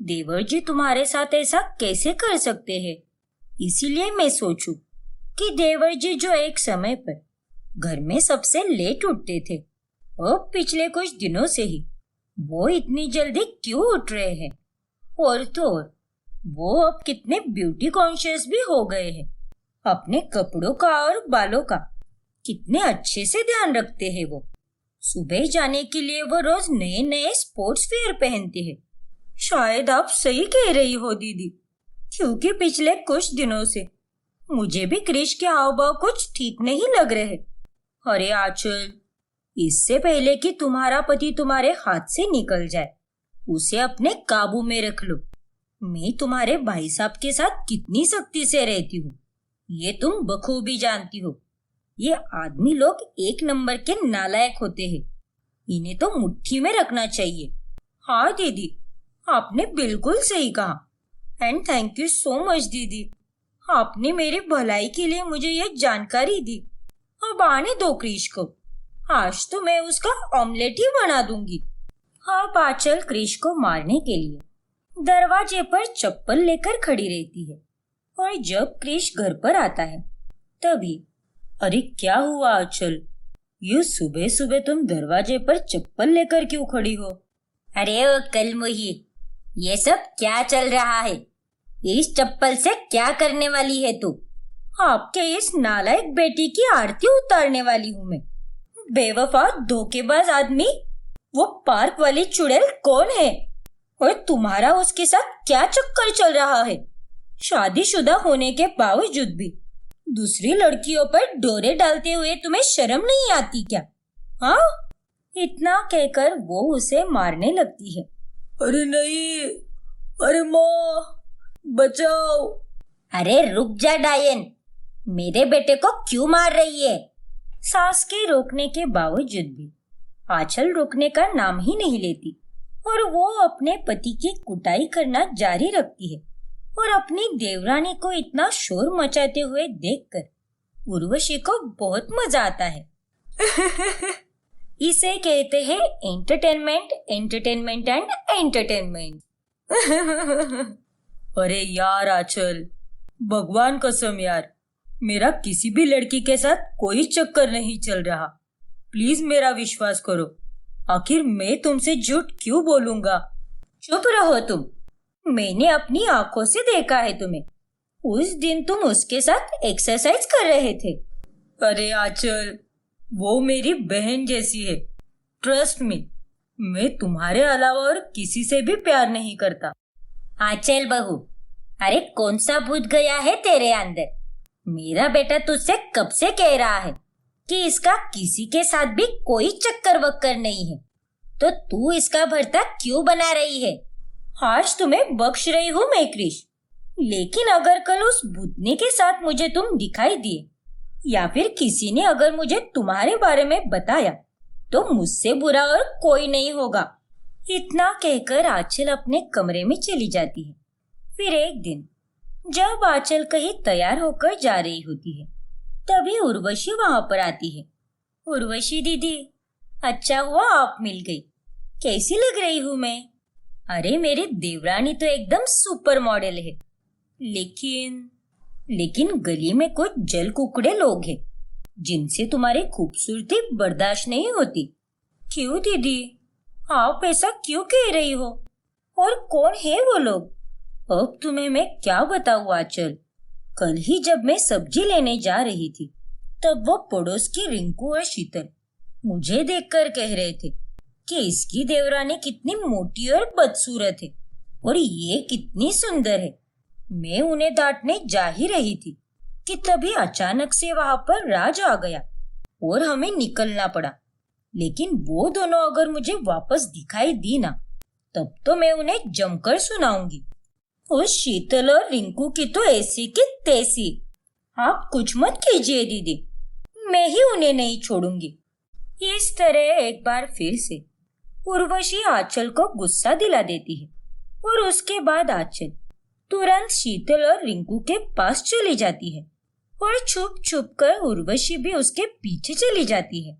देवर जी तुम्हारे साथ ऐसा कैसे कर सकते हैं? इसीलिए मैं सोचूं कि देवर जी जो एक समय पर घर में सबसे लेट उठते थे, अब पिछले कुछ दिनों से ही वो इतनी जल्दी क्यों उठ रहे हैं? और तो और वो अब कितने ब्यूटी कॉन्शियस भी हो गए हैं। अपने कपड़ों का और बालों का कितने अच्छे से ध्यान रखते हैं वो। सुबह जाने के लिए वो रोज नए नए स्पोर्ट्स वेयर पहनते हैं। शायद आप सही कह रही हो दीदी, क्योंकि पिछले कुछ दिनों से मुझे भी क्रिश के हाव भाव कुछ ठीक नहीं लग रहे। अरे आंचल, इससे पहले कि तुम्हारा पति तुम्हारे हाथ से निकल जाए, उसे अपने काबू में रख लो। मैं तुम्हारे भाई साहब के साथ कितनी सख्ती से रहती हूँ, ये तुम बखूबी जानती हो। ये आदमी लोग एक नंबर के नालायक होते हैं, इन्हें तो मुट्ठी में रखना चाहिए। हाँ दीदी, आपने बिल्कुल सही कहा। And thank you so much दीदी, आपने मेरी भलाई के लिए मुझे ये जानकारी दी। अब आने दो क्रिश को, आज तो मैं उसका ऑमलेट ही बना दूंगी। अब आंचल क्रिश को मारने के लिए दरवाजे पर चप्पल लेकर खड़ी रहती है, और जब क्रिश घर पर आता है तभी, अरे क्या हुआ आंचल, यूं सुबह सुबह तुम दरवाजे पर चप्पल लेकर क्यों खड़ी हो? अरे ओ कलमुही, ये सब क्या चल रहा है? इस चप्पल से क्या करने वाली है तू? आपके इस नालायक बेटी की आरती उतारने वाली हूँ मैं। बेवफा धोखेबाज आदमी, वो पार्क वाली चुड़ैल कौन है और तुम्हारा उसके साथ क्या चक्कर चल रहा है? शादीशुदा होने के बावजूद भी दूसरी लड़कियों पर डोरे डालते हुए तुम्हें शर्म नहीं आती क्या? हाँ? इतना कहकर वो उसे मारने लगती है। अरे नहीं, अरे माँ बचाओ। अरे रुक जा डायन, मेरे बेटे को क्यों मार रही है? सास के रोकने के बावजूद भी आंचल रुकने का नाम ही नहीं लेती और वो अपने पति की कुटाई करना जारी रखती है। और अपनी देवरानी को इतना शोर मचाते हुए देखकर उर्वशी को बहुत मजा आता है। इसे कहते हैं एंटरटेनमेंट, एंटरटेनमेंट एंड एंटरटेनमेंट। अरे यार आंचल, भगवान कसम यार, मेरा किसी भी लड़की के साथ कोई चक्कर नहीं चल रहा। प्लीज मेरा विश्वास करो। आखिर मैं तुमसे झूठ क्यों बोलूंगा? चुप रहो तुम, मैंने अपनी आंखों से देखा है तुम्हें। उस दिन तुम उसके साथ एक्सरसाइज कर रहे थे। अरे आंचल, वो मेरी बहन जैसी है। ट्रस्ट मी, मैं तुम्हारे अलावा और किसी से भी प्यार नहीं करता। आंचल बहू, अरे कौन सा भूत गया है तेरे अंदर? मेरा बेटा तुझसे कब से कह रहा है कि इसका किसी के साथ भी कोई चक्कर वक्कर नहीं है, तो तू इसका भरता क्यों बना रही है? आज तुम्हें बख्श रही हूँ मैं क्रिश, लेकिन अगर कल उस भूतनी के साथ मुझे तुम दिखाई दिए या फिर किसी ने अगर मुझे तुम्हारे बारे में बताया तो मुझसे बुरा और कोई नहीं होगा। इतना कहकर आंचल अपने कमरे में चली जाती है। फिर एक दिन जब आंचल कहीं तैयार होकर जा रही होती है, तभी उर्वशी वहां पर आती है। उर्वशी दीदी, अच्छा हुआ आप मिल गई। कैसी लग रही हूँ मैं? अरे मेरी देवरानी तो एकदम सुपर मॉडल है, लेकिन गली में कुछ जल कुकड़े लोग हैं जिनसे तुम्हारी खूबसूरती बर्दाश्त नहीं होती। क्यों दीदी, आप ऐसा क्यों कह रही हो? और कौन है वो लोग? अब तुम्हें मैं क्या बताऊं आंचल। कल ही जब मैं सब्जी लेने जा रही थी, तब वो पड़ोस की रिंकू और शीतल मुझे देखकर कह रहे थे कि इसकी देवरानी कितनी मोटी और बदसूरत है और ये कितनी सुंदर है। मैं उन्हें डांटने जा ही रही थी कि तभी अचानक से वहां पर राज आ गया और हमें निकलना पड़ा। लेकिन वो दोनों अगर मुझे वापस दिखाई दी ना, तब तो मैं उन्हें जमकर सुनाऊंगी। उस शीतल और रिंकू की तो ऐसी की तैसी। आप कुछ मत कीजिए दीदी, मैं ही उन्हें नहीं छोड़ूंगी। इस तरह एक बार फिर से उर्वशी आंचल को गुस्सा दिला देती है और उसके बाद आंचल तुरंत शीतल और रिंकू के पास चली जाती है और छुप छुप कर उर्वशी भी उसके पीछे चली जाती है।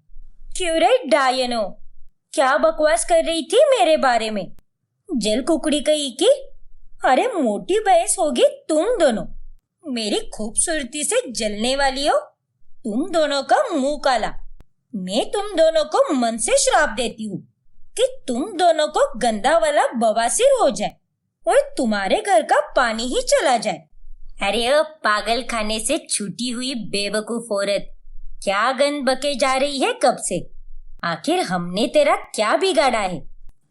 क्यों रे डायनो, क्या बकवास कर रही थी मेरे बारे में? जल कुकड़ी कही की? अरे मोटी बहस होगी तुम दोनों। मेरी खूबसूरती से जलने वाली हो तुम दोनों का मुंह काला। मैं तुम दोनों को मन से श्राप देती हूँ कि तुम दोनों को गंदा वाला बवासीर हो जाए और तुम्हारे घर का पानी ही चला जाए। अरे ओ पागल खाने से छूटी हुई बेवकूफ औरत, क्या गंद बके जा रही है कब से? आखिर हमने तेरा क्या बिगाड़ा है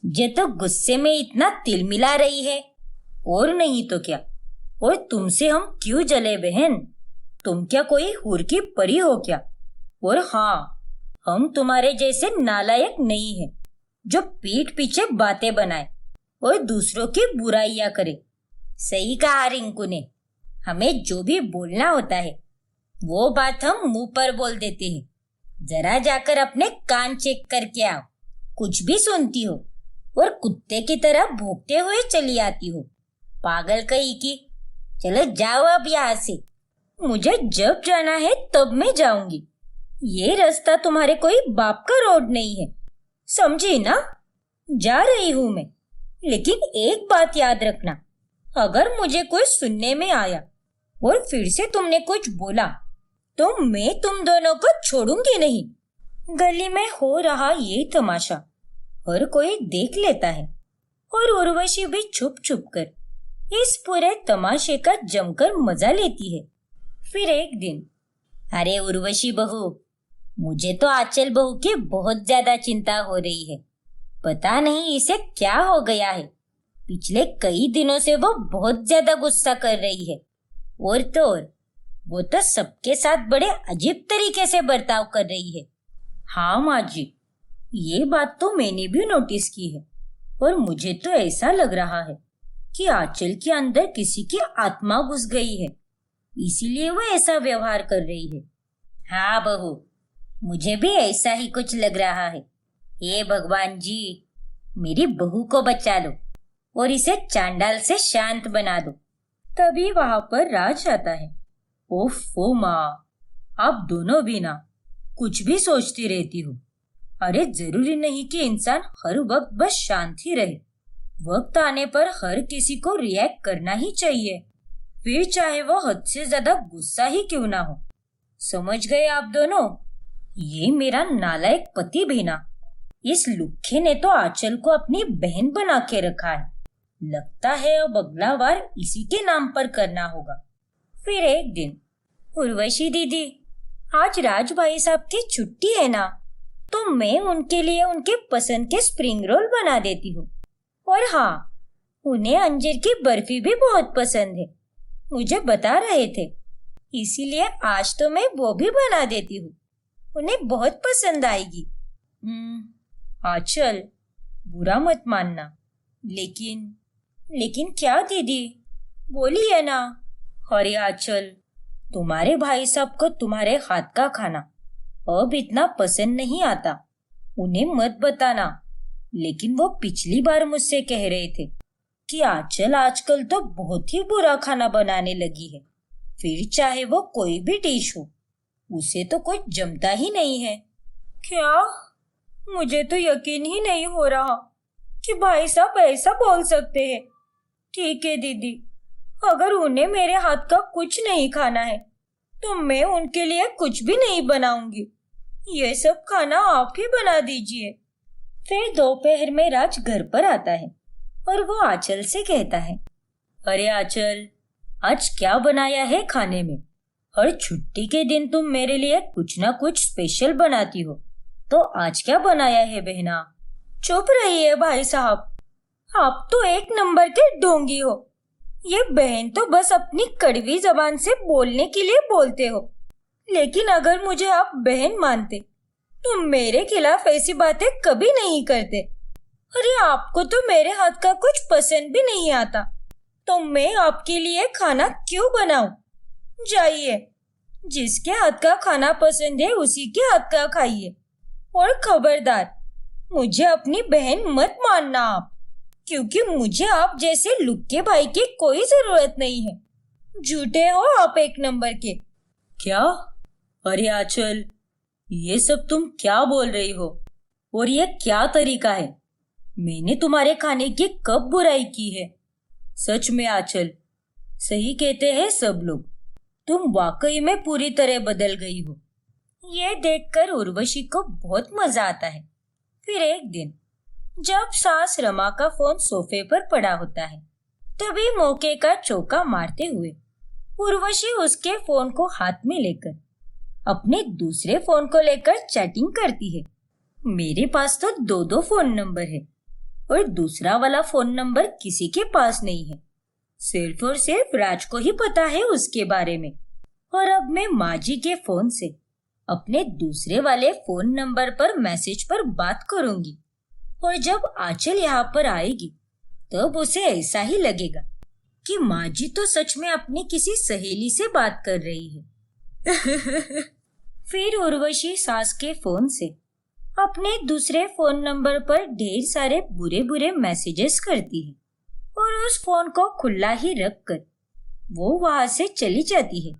जो तो गुस्से में इतना तिलमिला रही है? और नहीं तो क्या, और तुमसे हम क्यों जले बहन? तुम क्या कोई हूर की परी हो क्या? और हाँ, हम तुम्हारे जैसे नालायक नहीं है जो पीठ पीछे बातें बनाए और दूसरों की बुराइयां करे। सही कहा रिंकू ने, हमें जो भी बोलना होता है वो बात हम मुंह पर बोल देते हैं। जरा जाकर अपने कान चेक करके आओ, कुछ भी सुनती हो और कुत्ते की तरह भौंकते हुए चली आती हो। पागल कहीं की। चलो जाओ अब यहाँ से। मुझे जब जाना है तब मैं जाऊंगी। ये रास्ता तुम्हारे कोई बाप का रोड नहीं है, समझी ना? जा रही हूँ मैं, लेकिन एक बात याद रखना, अगर मुझे कुछ सुनने में आया और फिर से तुमने कुछ बोला तो मैं तुम दोनों को छोड़ूंगी नहीं। गली में हो रहा ये तमाशा हर कोई देख लेता है और उर्वशी भी छुप छुप कर इस पूरे तमाशे का जमकर मजा लेती है। फिर एक दिन, अरे उर्वशी बहू, मुझे तो आंचल बहू की बहुत ज्यादा चिंता हो रही है। पता नहीं इसे क्या हो गया है। पिछले कई दिनों से वो बहुत ज्यादा गुस्सा कर रही है और तो और वो तो सबके साथ बड़े अजीब तरीके से बर्ताव कर रही है। हाँ माँ जी, ये बात तो मैंने भी नोटिस की है और मुझे तो ऐसा लग रहा है कि आंचल के अंदर किसी की आत्मा घुस गई है, इसीलिए वो ऐसा व्यवहार कर रही है। हाँ बहू, मुझे भी ऐसा ही कुछ लग रहा है। हे भगवान जी, मेरी बहू को बचा लो और इसे चांडाल से शांत बना दो। तभी वहां पर राज आता है। ओफो माँ, आप दोनों भी ना कुछ भी सोचती रहती हो। अरे जरूरी नहीं कि इंसान हर वक्त बस शांत ही रहे। वक्त आने पर हर किसी को रिएक्ट करना ही चाहिए, फिर चाहे वो हद से ज्यादा गुस्सा ही क्यों ना हो। समझ गए आप दोनों? ये मेरा नालायक पति भी ना, इस लुक्खे ने तो आंचल को अपनी बहन बना के रखा है। लगता है अब अगला बार इसी के नाम पर करना होगा। फिर एक दिन, उर्वशी दीदी, आज राज भाई साहब की छुट्टी है ना, तो मैं उनके लिए उनके पसंद के स्प्रिंग रोल बना देती हूँ। और हाँ, उन्हें अंजीर की बर्फी भी बहुत पसंद है, मुझे बता रहे थे। इसीलिए आज तो मैं वो भी बना देती हूँ, उन्हें बहुत पसंद आएगी। आंचल, बुरा मत मानना, लेकिन क्या दीदी, बोलिए ना। अरे आंचल, तुम्हारे भाई साहब को तुम्हारे हाथ का खाना अब इतना पसंद नहीं आता, उन्हें मत बताना। लेकिन वो पिछली बार मुझसे कह रहे थे कि आंचल आजकल तो बहुत ही बुरा खाना बनाने लगी है, फिर चाहे वो कोई भी डिश हो, उसे तो कुछ जमता ही नहीं है। क्या? मुझे तो यकीन ही नहीं हो रहा कि भाई साहब ऐसा बोल सकते हैं। ठीक है दीदी, अगर उन्हें मेरे हाथ का कुछ नहीं खाना है तो मैं उनके लिए कुछ भी नहीं बनाऊंगी। ये सब खाना आप ही बना दीजिए। फिर दोपहर में राज घर पर आता है और वो आंचल से कहता है, अरे आंचल, आज क्या बनाया है खाने में? हर छुट्टी के दिन तुम मेरे लिए कुछ ना कुछ स्पेशल बनाती हो, तो आज क्या बनाया है बहना? चुप रहिए भाई साहब, आप तो एक नंबर के ढोंगी हो। ये बहन तो बस अपनी कड़वी जबान से बोलने के लिए बोलते हो, लेकिन अगर मुझे आप बहन मानते तो मेरे खिलाफ ऐसी बातें कभी नहीं करते। अरे आपको तो मेरे हाथ का कुछ पसंद भी नहीं आता, तो मैं आपके लिए खाना क्यों बनाऊं? जाइए, जिसके हाथ का खाना पसंद है उसी के हाथ का खाइए। और खबरदार, मुझे अपनी बहन मत मानना आप, क्योंकि मुझे आप जैसे लुक्के भाई की कोई जरूरत नहीं है। झूठे हो आप एक नंबर के। क्या? अरे आंचल, ये सब तुम क्या बोल रही हो? और ये क्या तरीका है? मैंने तुम्हारे खाने की कब बुराई की है? सच में आंचल, सही कहते हैं सब लोग, तुम वाकई में पूरी तरह बदल गई हो। ये देखकर उर्वशी को बहुत मजा आता है। फिर एक दिन जब सास रमा का फोन सोफे पर पड़ा होता है, तभी मौके का चौका मारते हुए उर्वशी उसके फोन को हाथ में लेकर अपने दूसरे फोन को लेकर चैटिंग करती है। मेरे पास तो दो फोन नंबर है और दूसरा वाला फोन नंबर किसी के पास नहीं है, सिर्फ और सिर्फ राज को ही पता है उसके बारे में। और अब मैं माँ जी के फोन से अपने दूसरे वाले फोन नंबर पर मैसेज पर बात करूंगी, और जब आंचल यहाँ पर आएगी तब उसे ऐसा ही लगेगा कि माँ जी तो सच में अपनी किसी सहेली से बात कर रही है। फिर उर्वशी सास के फोन से अपने दूसरे फोन नंबर पर ढेर सारे बुरे बुरे मैसेजेस करती है और उस फोन को खुला ही रखकर वो वहां से चली जाती है।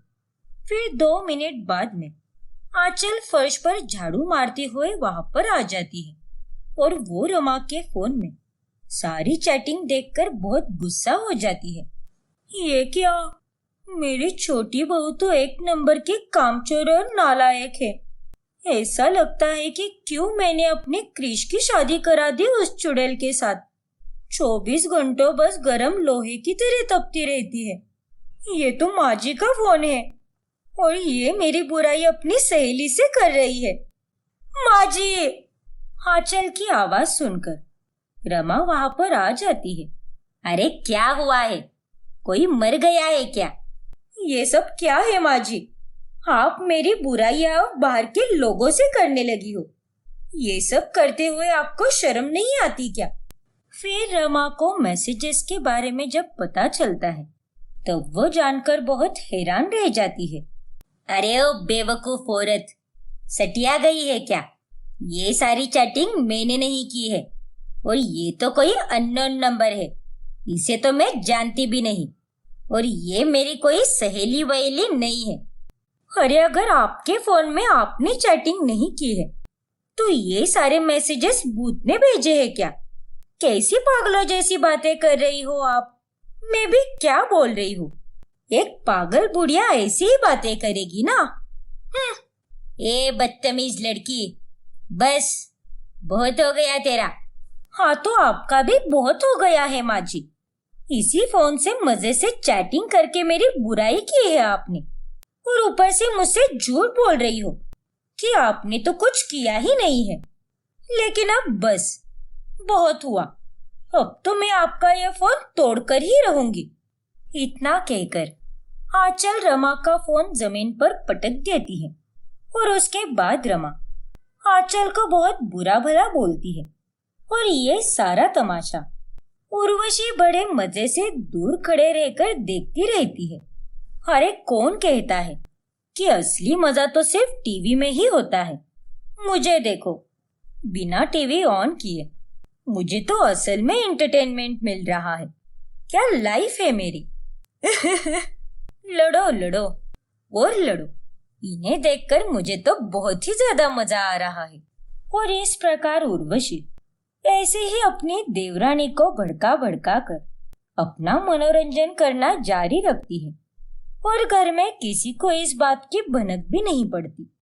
फिर 2 मिनट बाद में आंचल फर्श पर झाड़ू मारते हुए वहां पर आ जाती है और वो रमा के फोन में सारी चैटिंग देखकर बहुत गुस्सा हो जाती है। ये क्या? मेरी छोटी बहू तो एक नंबर की कामचोर और नालायक है। ऐसा लगता है कि क्यों मैंने अपने क्रिश की शादी करा दी उस चुड़ैल के साथ। 24 घंटों बस गरम लोहे की तरह तपती रहती है। ये तो माँ जी का फोन है और ये मेरी बुराई अपनी सहेली से कर रही है। माँ जी! आंचल की आवाज सुनकर रमा वहां पर आ जाती है। अरे क्या हुआ है? कोई मर गया है क्या? ये सब क्या है माँ जी? आप मेरी बुराइयां बाहर के लोगों से करने लगी हो। ये सब करते हुए आपको शर्म नहीं आती क्या? फिर रमा को मैसेजेस के बारे में जब पता चलता है तब वो जानकर बहुत हैरान रह जाती है। अरे ओ बेवकूफ औरत, सटिया गई है क्या? ये सारी चैटिंग मैंने नहीं की है और ये तो कोई अननोन नंबर है, इसे तो मैं जानती भी नहीं और ये मेरी कोई सहेली वहेली नहीं है। अरे अगर आपके फोन में आपने चैटिंग नहीं की है तो ये सारे मैसेजेस भूत ने भेजे हैं क्या? कैसी पागलों जैसी बातें कर रही हो आप? मैं भी क्या बोल रही हूँ, एक पागल बुढ़िया ऐसी ही बातें करेगी ना। ए बदतमीज लड़की, बस बहुत हो गया तेरा। हाँ तो आपका भी बहुत हो गया है माँ जी। इसी फोन से मजे से चैटिंग करके मेरी बुराई की है आपने और ऊपर से मुझसे झूठ बोल रही हो कि आपने तो कुछ किया ही नहीं है। लेकिन अब बस, बहुत हुआ। अब तो मैं आपका यह फोन तोड़कर ही रहूंगी। इतना कहकर आंचल रमा का फोन जमीन पर पटक देती है और उसके बाद रमा आंचल को बहुत बुरा भला बोलती है। और ये सारा तमाशा उर्वशी बड़े मजे से दूर खड़े रहकर देखती रहती है। अरे कौन कहता है कि असली मजा तो सिर्फ टीवी में ही होता है। मुझे देखो, बिना टीवी ऑन किए मुझे तो असल में एंटरटेनमेंट मिल रहा है। क्या लाइफ है मेरी। लड़ो लड़ो और लड़ो, इन्हें देखकर मुझे तो बहुत ही ज्यादा मजा आ रहा है। और इस प्रकार उर्वशी ऐसे ही अपनी देवरानी को भड़का भड़का कर अपना मनोरंजन करना जारी रखती है और घर में किसी को इस बात की भनक भी नहीं पड़ती।